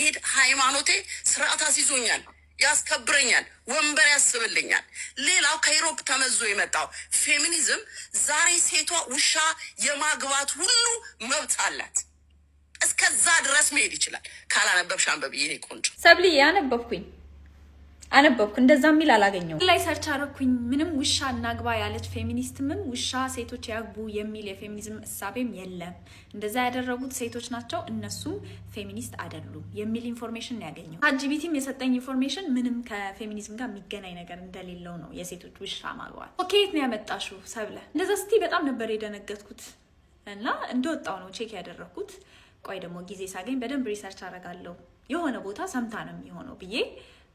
ሲሄድ ሃይማኖቴ ስርዓት አስይዞኛል፣ ያስከብረኛል፣ ወንበር ያስብልኛል። ሌላው ከዩሮፕ ተመዞ የመጣው ፌሚኒዝም ዛሬ ሴቷ ውሻ የማግባት ሁሉ መብት አላት። እስከዛ ድረስ መሄድ ይችላል። ካላነበብሽ አንበብ ይሄ ቆንጆ ሰብሊ አነበብኩ እንደዛ የሚል አላገኘው ላይ ሰርች አረኩኝ። ምንም ውሻ እናግባ ያለች ፌሚኒስትምም ውሻ ሴቶች ያግቡ የሚል የፌሚኒዝም እሳቤም የለም። እንደዛ ያደረጉት ሴቶች ናቸው፣ እነሱም ፌሚኒስት አይደሉም የሚል ኢንፎርሜሽን ነው ያገኘው። ChatGPTም የሰጠኝ ኢንፎርሜሽን ምንም ከፌሚኒዝም ጋር የሚገናኝ ነገር እንደሌለው ነው። የሴቶች ውሻ ማግባት ኦኬ፣ የት ነው ያመጣሽው ሰብለ? እንደዛ ስቲ በጣም ነበር የደነገጥኩት እና እንደወጣው ነው ቼክ ያደረኩት። ቆይ ደግሞ ጊዜ ሳገኝ በደንብ ሪሰርች አረጋለሁ። የሆነ ቦታ ሰምታ ነው የሚሆነው ብዬ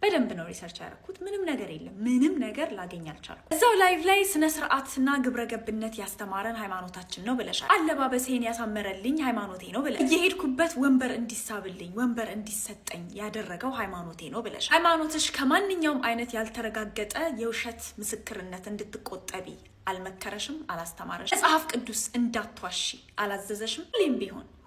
በደንብ ነው ሪሰርች ያደረኩት። ምንም ነገር የለም፣ ምንም ነገር ላገኝ አልቻልኩም። እዛው ላይቭ ላይ ስነ ስርዓትና ግብረ ገብነት ያስተማረን ሃይማኖታችን ነው ብለሻል። አለባበሴን ያሳመረልኝ ሃይማኖቴ ነው ብለሻል። እየሄድኩበት ወንበር እንዲሳብልኝ ወንበር እንዲሰጠኝ ያደረገው ሃይማኖቴ ነው ብለሻል። ሃይማኖትሽ ከማንኛውም አይነት ያልተረጋገጠ የውሸት ምስክርነት እንድትቆጠቢ አልመከረሽም፣ አላስተማረሽም። መጽሐፍ ቅዱስ እንዳትዋሺ አላዘዘሽም።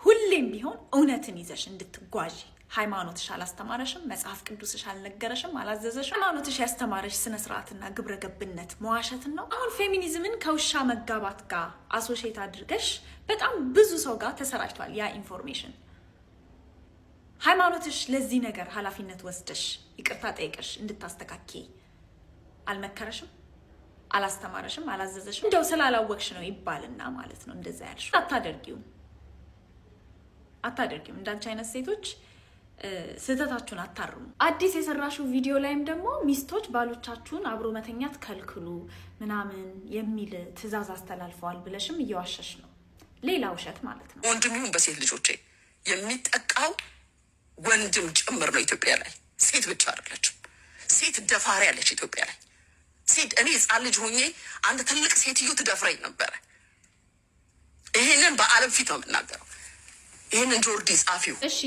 ሁሌም ቢሆን እውነትን ይዘሽ እንድትጓዢ ሃይማኖትሽ አላስተማረሽም፣ መጽሐፍ ቅዱስሽ አልነገረሽም፣ አላዘዘሽም። ሃይማኖትሽ ያስተማረሽ ስነ ስርዓትና ግብረ ገብነት መዋሸትን ነው። አሁን ፌሚኒዝምን ከውሻ መጋባት ጋር አሶሺየት አድርገሽ በጣም ብዙ ሰው ጋር ተሰራጭቷል ያ ኢንፎርሜሽን። ሃይማኖትሽ ለዚህ ነገር ኃላፊነት ወስደሽ ይቅርታ ጠይቀሽ እንድታስተካኪ አልመከረሽም፣ አላስተማረሽም፣ አላዘዘሽም። እንደው ስላላወቅሽ ነው ይባልና ማለት ነው እንደዛ ያልሽ። አታደርጊውም። እንዳንቺ አይነት ሴቶች ስህተታችሁን አታርሙ። አዲስ የሰራሽው ቪዲዮ ላይም ደግሞ ሚስቶች ባሎቻችሁን አብሮ መተኛት ከልክሉ ምናምን የሚል ትዕዛዝ አስተላልፈዋል ብለሽም እየዋሸሽ ነው። ሌላ ውሸት ማለት ነው። ወንድም ይሁን በሴት ልጆቼ የሚጠቃው ወንድም ጭምር ነው። ኢትዮጵያ ላይ ሴት ብቻ አይደለችም። ሴት ደፋሪ ያለች ኢትዮጵያ ላይ ሴት። እኔ ሕፃን ልጅ ሆኜ አንድ ትልቅ ሴትዮ ትደፍረኝ ነበረ። ይሄንን በዓለም ፊት ነው የምናገረው። ይሄንን ጆርዲ ጻፊው እሺ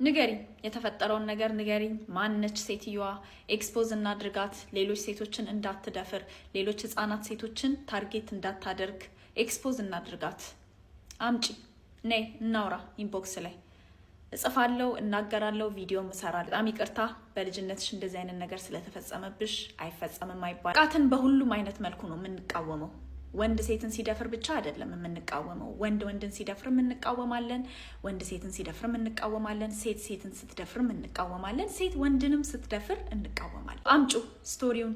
ንገሪኝ፣ የተፈጠረውን ነገር ንገሪኝ። ማነች ሴትዮዋ? ኤክስፖዝ እናድርጋት። ሌሎች ሴቶችን እንዳትደፍር፣ ሌሎች ህፃናት ሴቶችን ታርጌት እንዳታደርግ ኤክስፖዝ እናድርጋት። አምጪ፣ ነይ እናውራ። ኢንቦክስ ላይ እጽፋለሁ፣ እናገራለሁ፣ ቪዲዮም እሰራለሁ። በጣም ይቅርታ በልጅነትሽ እንደዚህ አይነት ነገር ስለተፈጸመብሽ። አይፈጸምም አይባል። ጥቃትን በሁሉም አይነት መልኩ ነው የምንቃወመው። ወንድ ሴትን ሲደፍር ብቻ አይደለም የምንቃወመው። ወንድ ወንድን ሲደፍር እንቃወማለን። ወንድ ሴትን ሲደፍር እንቃወማለን። ሴት ሴትን ስትደፍር እንቃወማለን። ሴት ወንድንም ስትደፍር እንቃወማለን። አምጩ፣ ስቶሪውን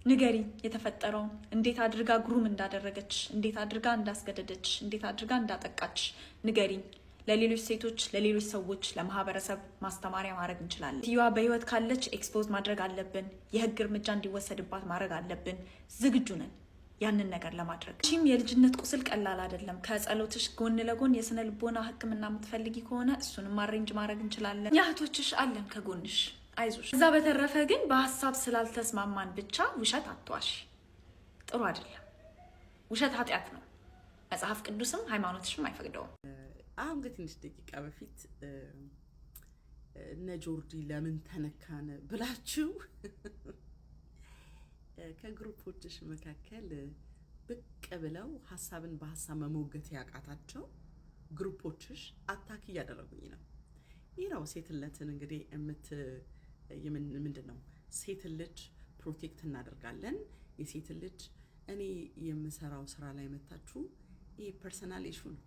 ንገሪ፣ የተፈጠረውን እንዴት አድርጋ ግሩም እንዳደረገች፣ እንዴት አድርጋ እንዳስገደደች፣ እንዴት አድርጋ እንዳጠቃች ንገሪኝ። ለሌሎች ሴቶች፣ ለሌሎች ሰዎች፣ ለማህበረሰብ ማስተማሪያ ማድረግ እንችላለን። ሴትዮዋ በህይወት ካለች ኤክስፖዝ ማድረግ አለብን። የህግ እርምጃ እንዲወሰድባት ማድረግ አለብን። ዝግጁ ነን ያንን ነገር ለማድረግ። እሺም የልጅነት ቁስል ቀላል አይደለም። ከጸሎትሽ ጎን ለጎን የስነ ልቦና ህክምና የምትፈልጊ ከሆነ እሱንም አሬንጅ ማድረግ እንችላለን። የእህቶችሽ አለን ከጎንሽ፣ አይዞሽ። እዛ በተረፈ ግን በሀሳብ ስላልተስማማን ብቻ ውሸት አትዋሽ፣ ጥሩ አይደለም። ውሸት ኃጢአት ነው። መጽሐፍ ቅዱስም ሃይማኖትሽም አይፈቅደውም። አሁን ግን ትንሽ ደቂቃ በፊት እነ ጆርዲ ለምን ተነካን ብላችሁ ከግሩፖችሽ መካከል ብቅ ብለው ሀሳብን በሀሳብ መሞገት ያቃታቸው ግሩፖችሽ አታክ እያደረጉኝ ነው። ይህ ነው ሴትነትን እንግዲህ ምንድን ነው ሴት ልጅ ፕሮቴክት እናደርጋለን። የሴት ልጅ እኔ የምሰራው ስራ ላይ መታችሁ ይሄ ፐርሰናል ኢሹ ነው።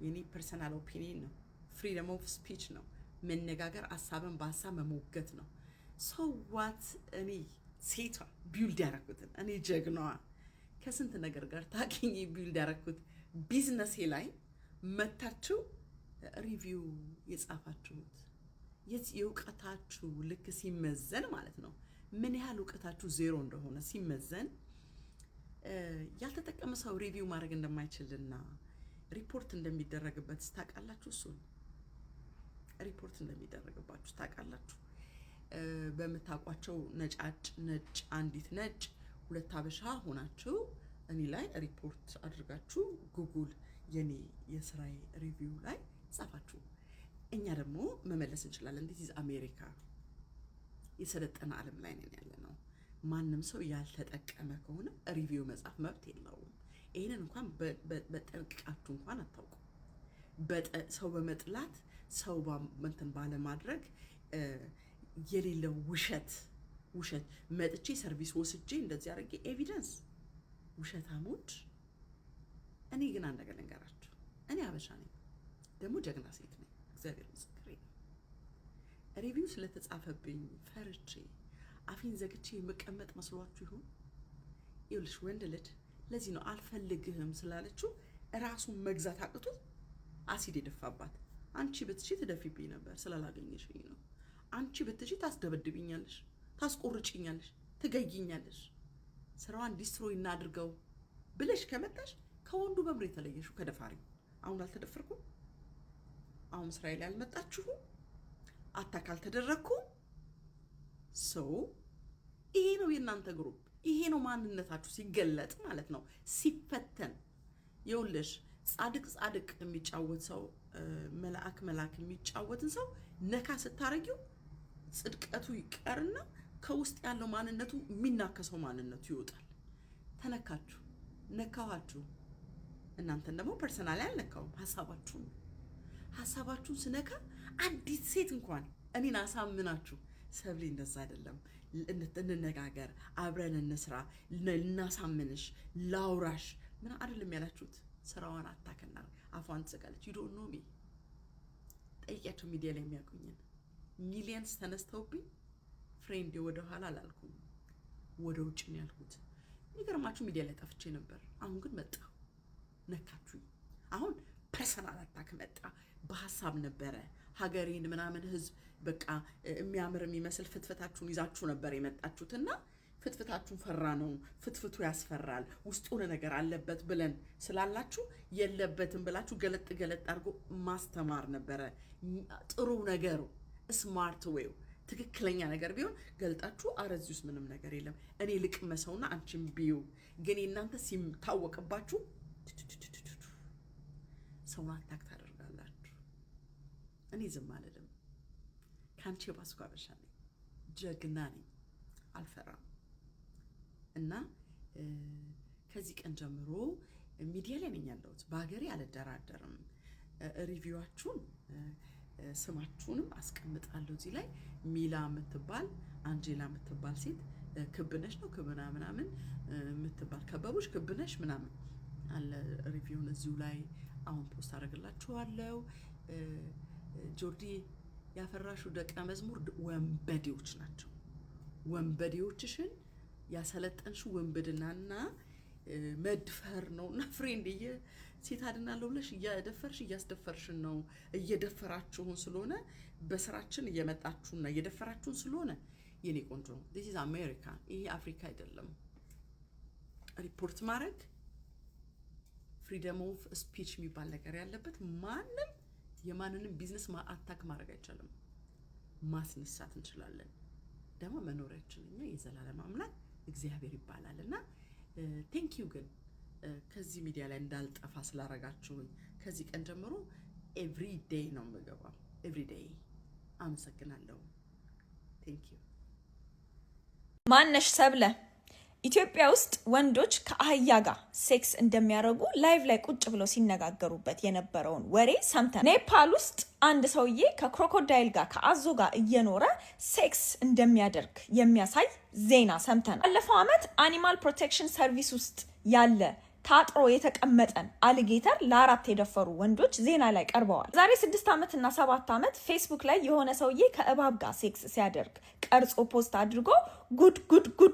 የኔ ፐርሰናል ኦፒኒየን ነው። ፍሪደም ኦፍ ስፒች ነው። መነጋገር፣ ሀሳብን በሀሳብ መሞገት ነው። ሶ ዋት እኔ ሴቷ ቢልድ ያደረኩትን እኔ ጀግናዋ ከስንት ነገር ጋር ታገኝ ቢልድ ያደረኩት ቢዝነሴ ላይ መታችሁ ሪቪው የጻፋችሁት የእውቀታችሁ ልክ ሲመዘን ማለት ነው። ምን ያህል እውቀታችሁ ዜሮ እንደሆነ ሲመዘን ያልተጠቀመ ሰው ሪቪው ማድረግ እንደማይችልና ሪፖርት እንደሚደረግበት ታውቃላችሁ። እሱን ሪፖርት እንደሚደረግባችሁ ታውቃላችሁ። በመታቋቸው ነጭ አንዲት ነጭ ሁለት አበሻ ሆናችሁ እኔ ላይ ሪፖርት አድርጋችሁ ጉግል የኔ የስራዬ ሪቪው ላይ ጻፋችሁ። እኛ ደግሞ መመለስ እንችላለን። እንዴት ይዝ አሜሪካ የሰለጠነ ዓለም ላይ ነን ያለነው። ማንም ሰው ያልተጠቀመ ከሆነ ሪቪው መጻፍ መብት የለውም። ይሄንን እንኳን በጠንቅቃችሁ እንኳን አታውቁ። ሰው በመጥላት ሰው እንትን ባለ ማድረግ የሌለው ውሸት መጥቼ ሰርቪስ ወስጄ እንደዚህ አድርጌ ኤቪደንስ ውሸታሞች። እኔ ግን አንድ ነገር ልንገራችሁ፣ እኔ አበሻ ነኝ፣ ደግሞ ጀግና ሴት ነኝ። እግዚአብሔር ምስክሬ ነው። ሪቪው ስለተጻፈብኝ ፈርቼ አፌን ዘግቼ የምቀመጥ መስሏችሁ ይሆን? ይኸውልሽ ወንድ ልጅ ለዚህ ነው አልፈልግህም ስላለችው ራሱን መግዛት አቅቶ አሲድ የደፋባት። አንቺ ብትሺ ትደፊብኝ ነበር ስላላገኘሽኝ ነው። አንቺ ብትሺ ታስደበድብኛለሽ፣ ታስቆርጭኛለሽ፣ ትገይኛለሽ። ስራዋን ዲስትሮይ እናድርገው ብለሽ ከመጣሽ ከወንዱ በምር የተለየሽው ከደፋሪው። አሁን አልተደፈርኩም? አሁን እስራኤል ያልመጣችሁ አታካል ተደረኩ። ይሄ ነው የእናንተ ግሩፕ፣ ይሄ ነው ማንነታችሁ ሲገለጥ ማለት ነው ሲፈተን። ይኸውልሽ ጻድቅ የሚጫወት ሰው መልአክ የሚጫወትን ሰው ነካ ስታረጊው ጽድቀቱ ይቀርና ከውስጥ ያለው ማንነቱ የሚናከሰው ማንነቱ ይወጣል። ተነካችሁ፣ ነካዋችሁ። እናንተን ደግሞ ፐርሰናሊ አልነካውም፣ ሐሳባችሁን ስነካ አንዲት ሴት እንኳን እኔን አሳምናችሁ ሰብሊ እንደዛ አይደለም እንነጋገር፣ አብረን እንስራ፣ ልናሳምንሽ፣ ላውራሽ ምን አይደለም ያላችሁት። ስራዋን አታከና አፏን ትዘጋለች። you don't know me። ጠይቂያቸው ሚዲያ ላይ የሚያውቁኝን ሚሊየንስ ተነስተውብኝ ፍሬንድ ወደ ኋላ አላልኩም፣ ወደ ውጭ ነው ያልኩት። የሚገርማችሁ ሚዲያ ላይ ጠፍቼ ነበር፣ አሁን ግን መጣሁ። ነካችሁኝ። አሁን ፐርሰናል አታክ መጣ። በሐሳብ ነበረ ሀገሬን ምናምን ህዝብ በቃ የሚያምር የሚመስል ፍትፍታችሁን ይዛችሁ ነበር የመጣችሁትና ፍትፍታችሁን ፈራ ነው። ፍትፍቱ ያስፈራል፣ ውስጡ ነገር አለበት ብለን ስላላችሁ የለበትም ብላችሁ ገለጥ አድርጎ ማስተማር ነበረ ጥሩ ነገሩ። ስማርት ዌው ትክክለኛ ነገር ቢሆን ገልጣችሁ አረዚውስ ምንም ነገር የለም እኔ ልቅመሰውና አንቺም ቢዩ። ግን እናንተ ሲታወቅባችሁ ሰውን አታክ ታደርጋላችሁ። እኔ ዝም አልልም። ካንቺ ባስኳ አበሻ ነኝ፣ ጀግና ነኝ፣ አልፈራም። እና ከዚህ ቀን ጀምሮ ሚዲያ ላይ ነኝ ያለሁት። በሀገሬ አልደራደርም። ሪቪዋችሁን ስማችሁንም አስቀምጣለሁ እዚህ ላይ። ሚላ የምትባል አንጄላ የምትባል ሴት ክብነሽ ነው ክብና ምናምን የምትባል ከበቡሽ ክብነሽ ምናምን አለ። ሪቪውን እዚሁ ላይ አሁን ፖስት አደርግላችኋለሁ። ጆርዲ ያፈራሹ ደቀ መዝሙር ወንበዴዎች ናቸው። ወንበዴዎችሽን ያሰለጠንሽ ወንበድናና መድፈር ነውና ፍሬንድዬ ሴት አድናለሁ ብለሽ እያደፈርሽ እያስደፈርሽን ነው። እየደፈራችሁን ስለሆነ በስራችን እየመጣችሁና እየደፈራችሁን ስለሆነ የኔ ቆንጆ this is America፣ ይሄ አፍሪካ አይደለም። ሪፖርት ማድረግ ፍሪደም ኦፍ ስፒች የሚባል ነገር ያለበት፣ ማንም የማንንም ቢዝነስ አታክ ማድረግ አይቻልም። ማስነሳት እንችላለን። ደግሞ መኖሪያችን እኛ የዘላለም አምላክ እግዚአብሔር ይባላልና ቴንክ ዩ። ግን ከዚህ ሚዲያ ላይ እንዳልጠፋ ስላረጋችሁኝ ከዚህ ቀን ጀምሮ ኤቭሪ ዴይ ነው የምገባው። ኤቭሪ ዴይ አመሰግናለሁ። ቴንክ ዩ። ማነሽ ሰብለ ኢትዮጵያ ውስጥ ወንዶች ከአህያ ጋር ሴክስ እንደሚያደርጉ ላይቭ ላይ ቁጭ ብለው ሲነጋገሩበት የነበረውን ወሬ ሰምተን፣ ኔፓል ውስጥ አንድ ሰውዬ ከክሮኮዳይል ጋር ከአዞ ጋር እየኖረ ሴክስ እንደሚያደርግ የሚያሳይ ዜና ሰምተን፣ ባለፈው ዓመት አኒማል ፕሮቴክሽን ሰርቪስ ውስጥ ያለ ታጥሮ የተቀመጠን አሊጌተር ለ4 የደፈሩ ወንዶች ዜና ላይ ቀርበዋል። ዛሬ 6 ዓመት እና 7 ዓመት ፌስቡክ ላይ የሆነ ሰውዬ ከእባብ ጋር ሴክስ ሲያደርግ ቀርጾ ፖስት አድርጎ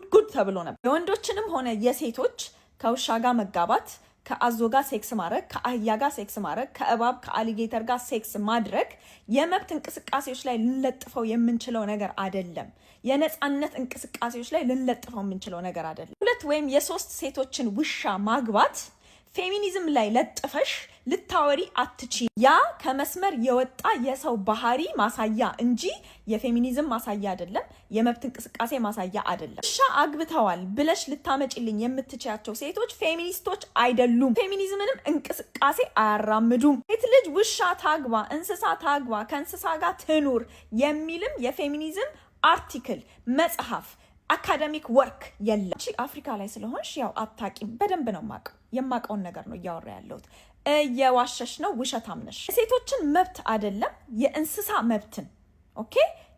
ጉድ ተብሎ ነበር። የወንዶችንም ሆነ የሴቶች ከውሻ ጋር መጋባት፣ ከአዞ ጋር ሴክስ ማድረግ፣ ከአህያ ጋር ሴክስ ማድረግ፣ ከእባብ ከአሊጌተር ጋር ሴክስ ማድረግ የመብት እንቅስቃሴዎች ላይ ልንለጥፈው የምንችለው ነገር አይደለም። የነጻነት እንቅስቃሴዎች ላይ ልንለጥፈው የምንችለው ነገር አይደለም። 2 ወይም የ3 ሴቶችን ውሻ ማግባት ፌሚኒዝም ላይ ለጥፈሽ ልታወሪ አትቺ። ያ ከመስመር የወጣ የሰው ባህሪ ማሳያ እንጂ የፌሚኒዝም ማሳያ አይደለም። የመብት እንቅስቃሴ ማሳያ አይደለም። ውሻ አግብተዋል ብለሽ ልታመጪልኝ የምትችያቸው ሴቶች ፌሚኒስቶች አይደሉም። ፌሚኒዝምንም እንቅስቃሴ አያራምዱም። ሴት ልጅ ውሻ ታግባ፣ እንስሳ ታግባ፣ ከእንስሳ ጋር ትኑር የሚልም የፌሚኒዝም አርቲክል መጽሐፍ አካዳሚክ ወርክ የለም። አፍሪካ ላይ ስለሆንሽ ያው አታቂም። በደንብ ነው የማቀውን ነገር ነው እያወራ ያለሁት። የዋሸሽ ነው፣ ውሸታም ነሽ። የሴቶችን መብት አይደለም የእንስሳ መብትን ኦኬ፣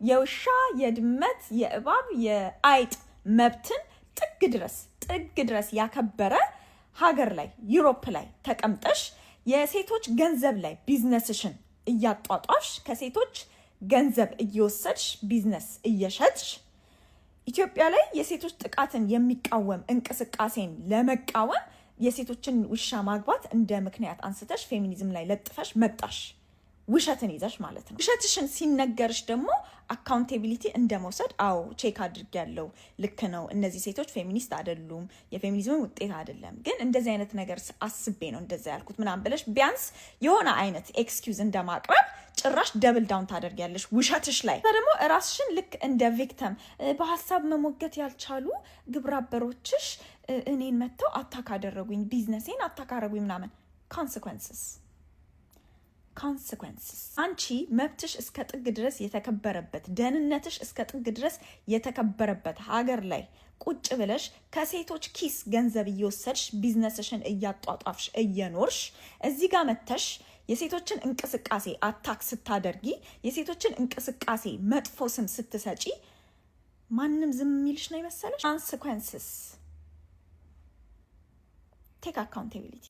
የውሻ የድመት የእባብ የአይጥ መብትን ጥግ ድረስ ያከበረ ሀገር ላይ ዩሮፕ ላይ ተቀምጠሽ የሴቶች ገንዘብ ላይ ቢዝነስሽን እያጧጧሽ ከሴቶች ገንዘብ እየወሰድሽ ቢዝነስ እየሸጥሽ ኢትዮጵያ ላይ የሴቶች ጥቃትን የሚቃወም እንቅስቃሴን ለመቃወም የሴቶችን ውሻ ማግባት እንደ ምክንያት አንስተሽ ፌሚኒዝም ላይ ለጥፈሽ መጣሽ። ውሸትን ይዘሽ ማለት ነው። ውሸትሽን ሲነገርሽ ደግሞ አካውንቴቢሊቲ እንደመውሰድ አዎ ቼክ አድርጌያለሁ፣ ልክ ነው፣ እነዚህ ሴቶች ፌሚኒስት አይደሉም፣ የፌሚኒዝም ውጤት አይደለም፣ ግን እንደዚህ አይነት ነገር አስቤ ነው እንደዛ ያልኩት ምናምን ብለሽ ቢያንስ የሆነ አይነት ኤክስኪውዝ እንደማቅረብ ጭራሽ ደብል ዳውን ታደርጊያለሽ ውሸትሽ ላይ። ደግሞ ራስሽን ልክ እንደ ቪክተም በሀሳብ መሞገት ያልቻሉ ግብረ አበሮችሽ እኔን መተው አታክ አደረጉኝ፣ ቢዝነሴን አታክ አደረጉኝ ምናምን ኮንሲኩዌንስስ አንቺ መብትሽ እስከ ጥግ ድረስ የተከበረበት ደህንነትሽ እስከ ጥግ ድረስ የተከበረበት ሀገር ላይ ቁጭ ብለሽ ከሴቶች ኪስ ገንዘብ እየወሰድሽ ቢዝነስሽን እያጧጧፍሽ እየኖርሽ እዚህ ጋር መተሽ የሴቶችን እንቅስቃሴ አታክ ስታደርጊ የሴቶችን እንቅስቃሴ መጥፎ ስም ስትሰጪ ማንም ዝም የሚልሽ ነው ይመስልሽ? ኮንሲኩዌንስስ ቴክ አካውንቴቢሊቲ